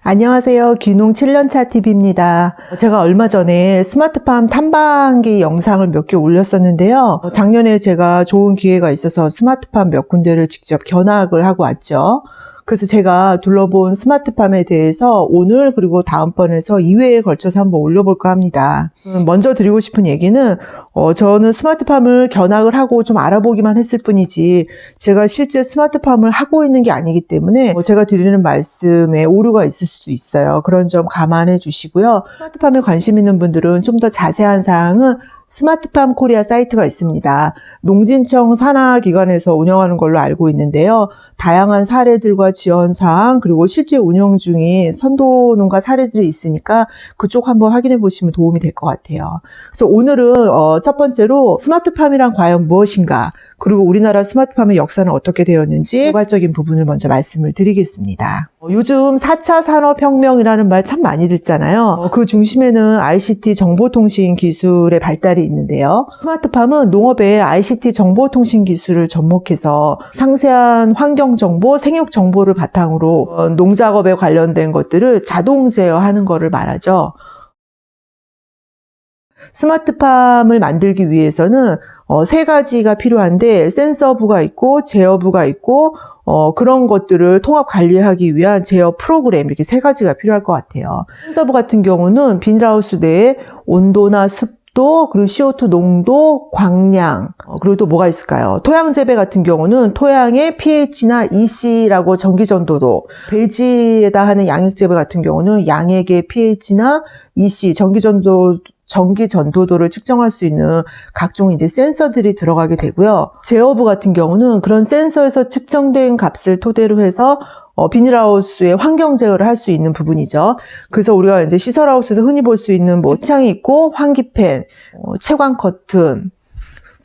안녕하세요. 귀농 7년차 TV입니다. 제가 얼마 전에 스마트팜 탐방기 영상을 몇 개 올렸었는데요. 작년에 제가 좋은 기회가 있어서 스마트팜 몇 군데를 직접 견학을 하고 왔죠. 그래서 제가 둘러본 스마트팜에 대해서 오늘 그리고 다음번에서 2회에 걸쳐서 한번 올려볼까 합니다. 먼저 드리고 싶은 얘기는 저는 스마트팜을 견학을 하고 좀 알아보기만 했을 뿐이지 제가 실제 스마트팜을 하고 있는 게 아니기 때문에 제가 드리는 말씀에 오류가 있을 수도 있어요. 그런 점 감안해 주시고요. 스마트팜에 관심 있는 분들은 좀 더 자세한 사항은 스마트팜 코리아 사이트가 있습니다. 농진청 산하기관에서 운영하는 걸로 알고 있는데요. 다양한 사례들과 지원사항 그리고 실제 운영 중인 선도농가 사례들이 있으니까 그쪽 한번 확인해 보시면 도움이 될 것 같아요. 그래서 오늘은 첫 번째로 스마트팜이란 과연 무엇인가, 그리고 우리나라 스마트팜의 역사는 어떻게 되었는지 개발적인 부분을 먼저 말씀을 드리겠습니다. 요즘 4차 산업혁명이라는 말 참 많이 듣잖아요. 그 중심에는 ICT 정보통신 기술의 발달이 있는데요. 스마트팜은 농업의 ICT 정보통신 기술을 접목해서 상세한 환경정보, 생육정보를 바탕으로 농작업에 관련된 것들을 자동 제어하는 것을 말하죠. 스마트팜을 만들기 위해서는 세 가지가 필요한데 센서부가 있고 제어부가 있고 그런 것들을 통합 관리하기 위한 제어 프로그램, 이렇게 세 가지가 필요할 것 같아요. 센서부 같은 경우는 비닐하우스 내에 온도나 습도, 그리고 CO2 농도, 광량, 그리고 또 뭐가 있을까요? 토양 재배 같은 경우는 토양의 pH나 EC라고 전기전도도, 배지에다 하는 양액 재배 같은 경우는 양액의 pH나 EC, 전기전도도를 측정할 수 있는 각종 이제 센서들이 들어가게 되고요. 제어부 같은 경우는 그런 센서에서 측정된 값을 토대로 해서 비닐하우스의 환경 제어를 할 수 있는 부분이죠. 그래서 우리가 이제 시설하우스에서 흔히 볼 수 있는 책창이 있고 환기팬, 채광 커튼,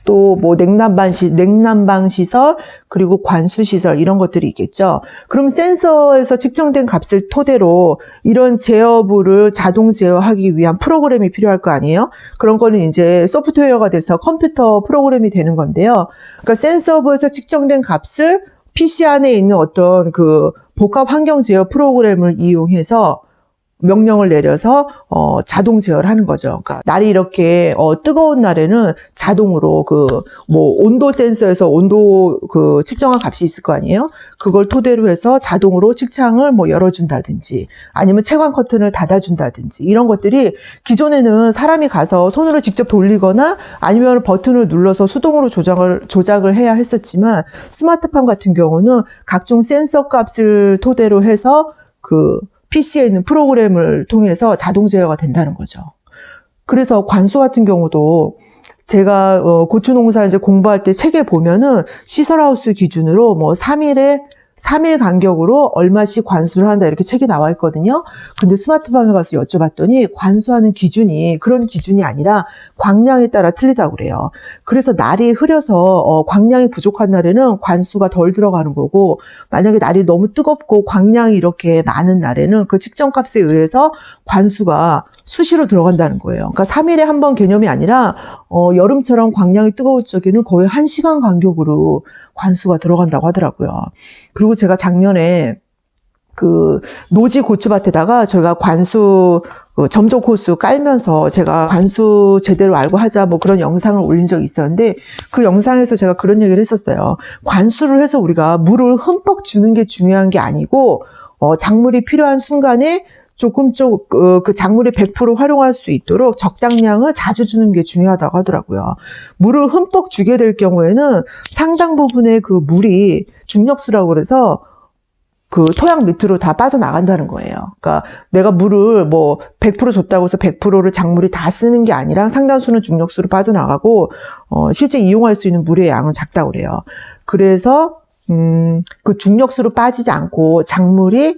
또 냉난방 시설, 그리고 관수 시설, 이런 것들이 있겠죠. 그럼 센서에서 측정된 값을 토대로 이런 제어부를 자동 제어하기 위한 프로그램이 필요할 거 아니에요? 그런 거는 이제 소프트웨어가 돼서 컴퓨터 프로그램이 되는 건데요. 그러니까 센서부에서 측정된 값을 PC 안에 있는 어떤 그 복합 환경 제어 프로그램을 이용해서 명령을 내려서 자동 제어를 하는 거죠. 그러니까 날이 이렇게 뜨거운 날에는 자동으로 온도 센서에서 온도 측정한 값이 있을 거 아니에요? 그걸 토대로 해서 자동으로 측창을 열어준다든지 아니면 채광 커튼을 닫아준다든지, 이런 것들이 기존에는 사람이 가서 손으로 직접 돌리거나 아니면 버튼을 눌러서 수동으로 조작을 해야 했었지만, 스마트팜 같은 경우는 각종 센서 값을 토대로 해서 PC에 있는 프로그램을 통해서 자동 제어가 된다는 거죠. 그래서 관수 같은 경우도 제가 고추 농사 이제 공부할 때 책에 보면은 시설하우스 기준으로 3일 간격으로 얼마씩 관수를 한다, 이렇게 책이 나와 있거든요. 근데 스마트팜에 가서 여쭤봤더니 관수하는 기준이 그런 기준이 아니라 광량에 따라 틀리다고 그래요. 그래서 날이 흐려서 광량이 부족한 날에는 관수가 덜 들어가는 거고, 만약에 날이 너무 뜨겁고 광량이 이렇게 많은 날에는 그 측정값에 의해서 관수가 수시로 들어간다는 거예요. 그러니까 3일에 한 번 개념이 아니라 여름처럼 광량이 뜨거울 적에는 거의 1시간 간격으로 관수가 들어간다고 하더라고요. 그리고 제가 작년에 노지 고추밭에다가 저희가 관수 점적 호수 깔면서 제가 관수 제대로 알고 하자 그런 영상을 올린 적이 있었는데, 그 영상에서 제가 그런 얘기를 했었어요. 관수를 해서 우리가 물을 흠뻑 주는 게 중요한 게 아니고 작물이 필요한 순간에 그 작물이 100% 활용할 수 있도록 적당량을 자주 주는 게 중요하다고 하더라고요. 물을 흠뻑 주게 될 경우에는 상당 부분의 그 물이 중력수라고 그래서 토양 밑으로 다 빠져나간다는 거예요. 그러니까 내가 물을 100% 줬다고 해서 100%를 작물이 다 쓰는 게 아니라 상당수는 중력수로 빠져나가고, 실제 이용할 수 있는 물의 양은 작다고 그래요. 그래서 그 중력수로 빠지지 않고 작물이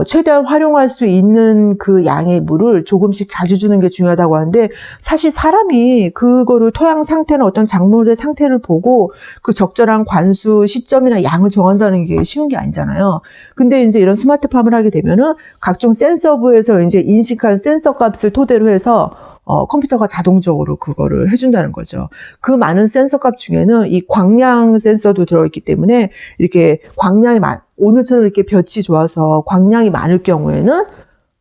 최대한 활용할 수 있는 그 양의 물을 조금씩 자주 주는 게 중요하다고 하는데, 사실 사람이 그거를 토양 상태나 어떤 작물의 상태를 보고 그 적절한 관수 시점이나 양을 정한다는 게 쉬운 게 아니잖아요. 근데 이제 이런 스마트팜을 하게 되면은 각종 센서부에서 이제 인식한 센서 값을 토대로 해서 컴퓨터가 자동적으로 그거를 해준다는 거죠. 그 많은 센서 값 중에는 이 광량 센서도 들어있기 때문에 이렇게 광량이 오늘처럼 이렇게 볕이 좋아서 광량이 많을 경우에는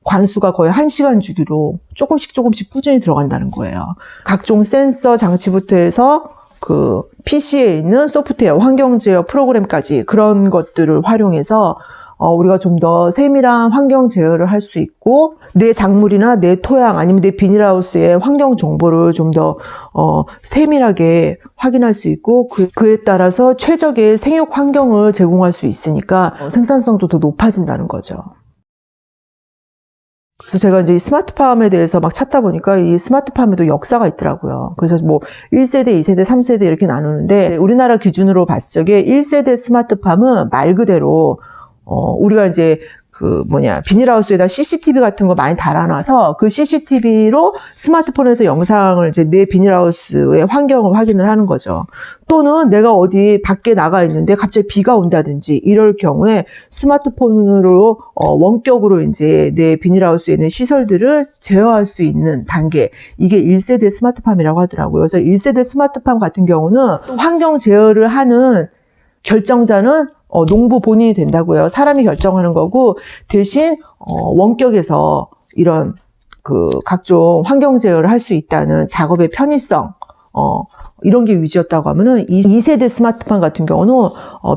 관수가 거의 1시간 주기로 조금씩 꾸준히 들어간다는 거예요. 각종 센서 장치부터 해서 그 PC에 있는 소프트웨어, 환경 제어 프로그램까지 그런 것들을 활용해서 우리가 좀 더 세밀한 환경 제어를 할 수 있고 내 작물이나 내 토양 아니면 내 비닐하우스의 환경 정보를 좀 더 세밀하게 확인할 수 있고 그에 따라서 최적의 생육 환경을 제공할 수 있으니까 생산성도 더 높아진다는 거죠. 그래서 제가 이제 이 스마트팜에 대해서 막 찾다 보니까 이 스마트팜에도 역사가 있더라고요. 그래서 뭐 1세대, 2세대, 3세대 이렇게 나누는데 우리나라 기준으로 봤을 적에 1세대 스마트팜은 말 그대로 우리가 이제 비닐하우스에다 CCTV 같은 거 많이 달아놔서 그 CCTV로 스마트폰에서 영상을 이제 내 비닐하우스의 환경을 확인을 하는 거죠. 또는 내가 어디 밖에 나가 있는데 갑자기 비가 온다든지 이럴 경우에 스마트폰으로 원격으로 이제 내 비닐하우스에 있는 시설들을 제어할 수 있는 단계. 이게 1세대 스마트팜이라고 하더라고요. 그래서 1세대 스마트팜 같은 경우는 환경 제어를 하는 결정자는 농부 본인이 된다고요. 사람이 결정하는 거고 대신 원격에서 이런 각종 환경 제어를 할 수 있다는 작업의 편의성 이런 게 유지였다고 하면은 2세대 스마트팜 같은 경우는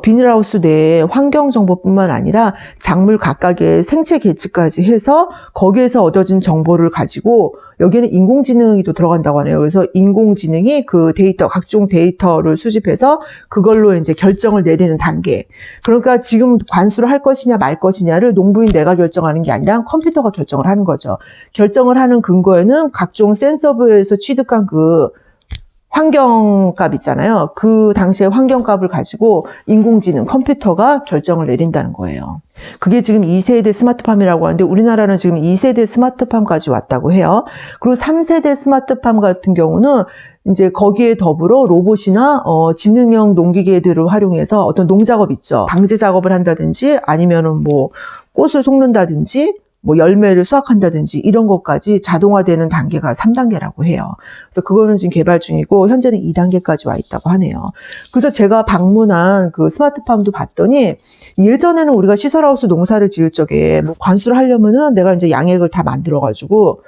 비닐하우스 내에 환경 정보뿐만 아니라 작물 각각의 생체 계측까지 해서 거기에서 얻어진 정보를 가지고 여기에는 인공지능이 또 들어간다고 하네요. 그래서 인공지능이 그 데이터, 각종 데이터를 수집해서 그걸로 이제 결정을 내리는 단계. 그러니까 지금 관수를 할 것이냐 말 것이냐를 농부인 내가 결정하는 게 아니라 컴퓨터가 결정을 하는 거죠. 결정을 하는 근거에는 각종 센서부에서 취득한 그 환경값 있잖아요. 그 당시의 환경값을 가지고 인공지능, 컴퓨터가 결정을 내린다는 거예요. 그게 지금 2세대 스마트팜이라고 하는데 우리나라는 지금 2세대 스마트팜까지 왔다고 해요. 그리고 3세대 스마트팜 같은 경우는 이제 거기에 더불어 로봇이나 지능형 농기계들을 활용해서 어떤 농작업 있죠. 방제 작업을 한다든지 아니면은 뭐 꽃을 솎는다든지 뭐 열매를 수확한다든지 이런 것까지 자동화되는 단계가 3단계라고 해요. 그래서 그거는 지금 개발 중이고 현재는 2단계까지 와 있다고 하네요. 그래서 제가 방문한 그 스마트팜도 봤더니 예전에는 우리가 시설하우스 농사를 지을 적에 뭐 관수를 하려면은 내가 이제 양액을 다 만들어가지고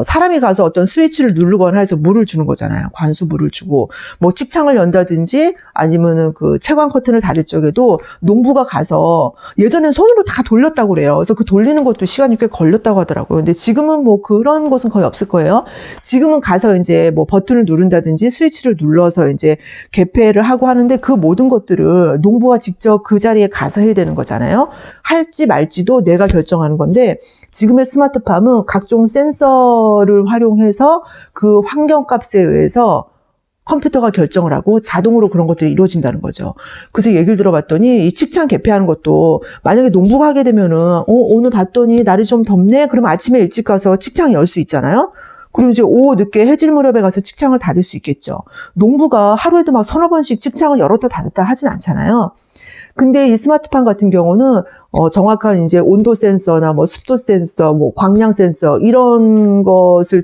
사람이 가서 어떤 스위치를 누르거나 해서 물을 주는 거잖아요. 관수 물을 주고, 뭐 측창을 연다든지 아니면은 그 채광 커튼을 닫을 적에도 농부가 가서 예전엔 손으로 다 돌렸다고 그래요. 그래서 그 돌리는 것도 시간이 꽤 걸렸다고 하더라고요. 근데 지금은 뭐 그런 곳은 거의 없을 거예요. 지금은 가서 이제 뭐 버튼을 누른다든지 스위치를 눌러서 이제 개폐를 하고 하는데 그 모든 것들을 농부가 직접 그 자리에 가서 해야 되는 거잖아요. 할지 말지도 내가 결정하는 건데 지금의 스마트팜은 각종 센서를 활용해서 그 환경값에 의해서 컴퓨터가 결정을 하고 자동으로 그런 것들이 이루어진다는 거죠. 그래서 얘기를 들어봤더니 이 측창 개폐하는 것도 만약에 농부가 하게 되면은 오늘 봤더니 날이 좀 덥네? 그럼 아침에 일찍 가서 측창 열 수 있잖아요? 그리고 이제 오후 늦게 해질 무렵에 가서 측창을 닫을 수 있겠죠. 농부가 하루에도 막 서너 번씩 측창을 열었다 닫았다 하진 않잖아요. 근데 이 스마트팜 같은 경우는 정확한 이제 온도 센서나 뭐 습도 센서, 뭐 광량 센서 이런 것에서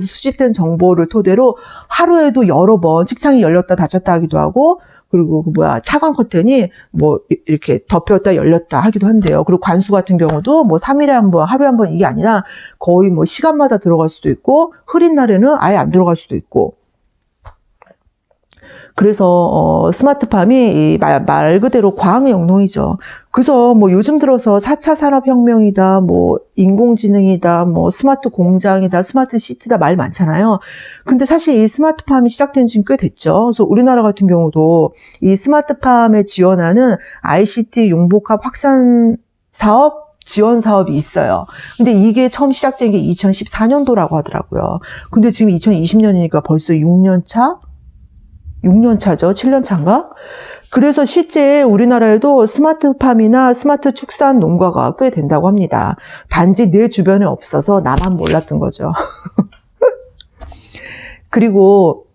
수집된 정보를 토대로 하루에도 여러 번 측창이 열렸다 닫혔다 하기도 하고 그리고 차광 커튼이 뭐 이렇게 덮였다 열렸다 하기도 한대요. 그리고 관수 같은 경우도 뭐 3일에 한 번, 하루에 한 번 이게 아니라 거의 뭐 시간마다 들어갈 수도 있고 흐린 날에는 아예 안 들어갈 수도 있고. 그래서 스마트팜이 말 그대로 과학의 영농이죠. 그래서 뭐 요즘 들어서 4차 산업혁명이다, 뭐 인공지능이다, 뭐 스마트 공장이다, 스마트 시티다 말 많잖아요. 근데 사실 이 스마트팜이 시작된 지는 꽤 됐죠. 그래서 우리나라 같은 경우도 이 스마트팜에 지원하는 ICT 융복합 확산 사업 지원 사업이 있어요. 근데 이게 처음 시작된 게 2014년도라고 하더라고요. 근데 지금 2020년이니까 벌써 6년 차? 6년 차죠. 7년 차인가? 그래서 실제 우리나라에도 스마트팜이나 스마트 축산 농가가 꽤 된다고 합니다. 단지 내 주변에 없어서 나만 몰랐던 거죠. 그리고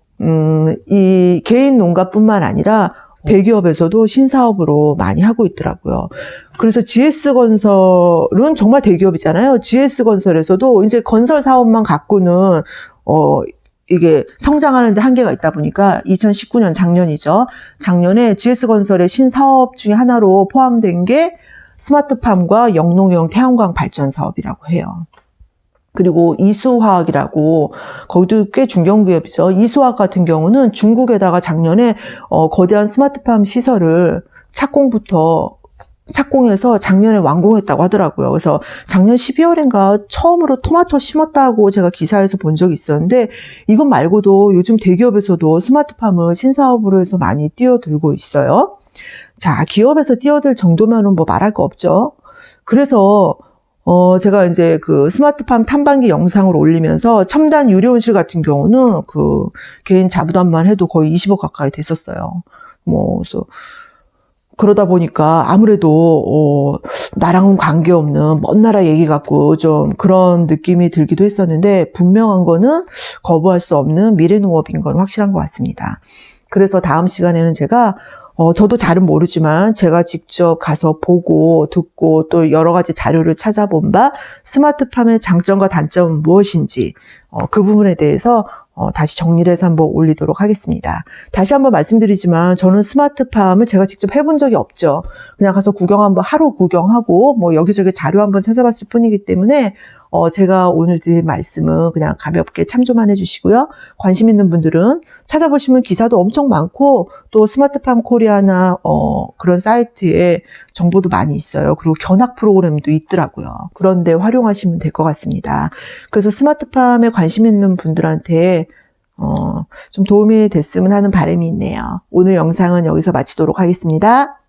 이 개인 농가뿐만 아니라 대기업에서도 신사업으로 많이 하고 있더라고요. 그래서 GS건설은 정말 대기업이잖아요. GS건설에서도 이제 건설 사업만 갖고는 이게 성장하는데 한계가 있다 보니까 2019년 작년이죠. 작년에 GS건설의 신사업 중에 하나로 포함된 게 스마트팜과 영농형 태양광 발전 사업이라고 해요. 그리고 이수화학이라고 거기도 꽤 중견기업이죠. 이수화학 같은 경우는 중국에다가 작년에 거대한 스마트팜 시설을 착공해서 작년에 완공했다고 하더라고요. 그래서 작년 12월인가 처음으로 토마토 심었다고 제가 기사에서 본 적이 있었는데 이것 말고도 요즘 대기업에서도 스마트팜을 신사업으로 해서 많이 뛰어들고 있어요. 자, 기업에서 뛰어들 정도면은 뭐 말할 거 없죠. 그래서 제가 이제 그 스마트팜 탐방기 영상을 올리면서 첨단 유료온실 같은 경우는 그 개인 자부담만 해도 거의 20억 가까이 됐었어요. 그래서 그러다 보니까 아무래도 나랑은 관계없는 먼 나라 얘기 같고 좀 그런 느낌이 들기도 했었는데 분명한 거는 거부할 수 없는 미래농업인 건 확실한 것 같습니다. 그래서 다음 시간에는 제가 저도 잘은 모르지만 제가 직접 가서 보고 듣고 또 여러 가지 자료를 찾아본 바 스마트팜의 장점과 단점은 무엇인지 그 부분에 대해서 다시 정리를 해서 한번 올리도록 하겠습니다. 다시 한번 말씀드리지만 저는 스마트팜을 제가 직접 해본 적이 없죠. 그냥 가서 하루 구경하고 뭐 여기저기 자료 한번 찾아봤을 뿐이기 때문에 제가 오늘 드릴 말씀은 그냥 가볍게 참조만 해주시고요. 관심 있는 분들은 찾아보시면 기사도 엄청 많고 또 스마트팜 코리아나 그런 사이트에 정보도 많이 있어요. 그리고 견학 프로그램도 있더라고요. 그런데 활용하시면 될 것 같습니다. 그래서 스마트팜에 관심 있는 분들한테 좀 도움이 됐으면 하는 바람이 있네요. 오늘 영상은 여기서 마치도록 하겠습니다.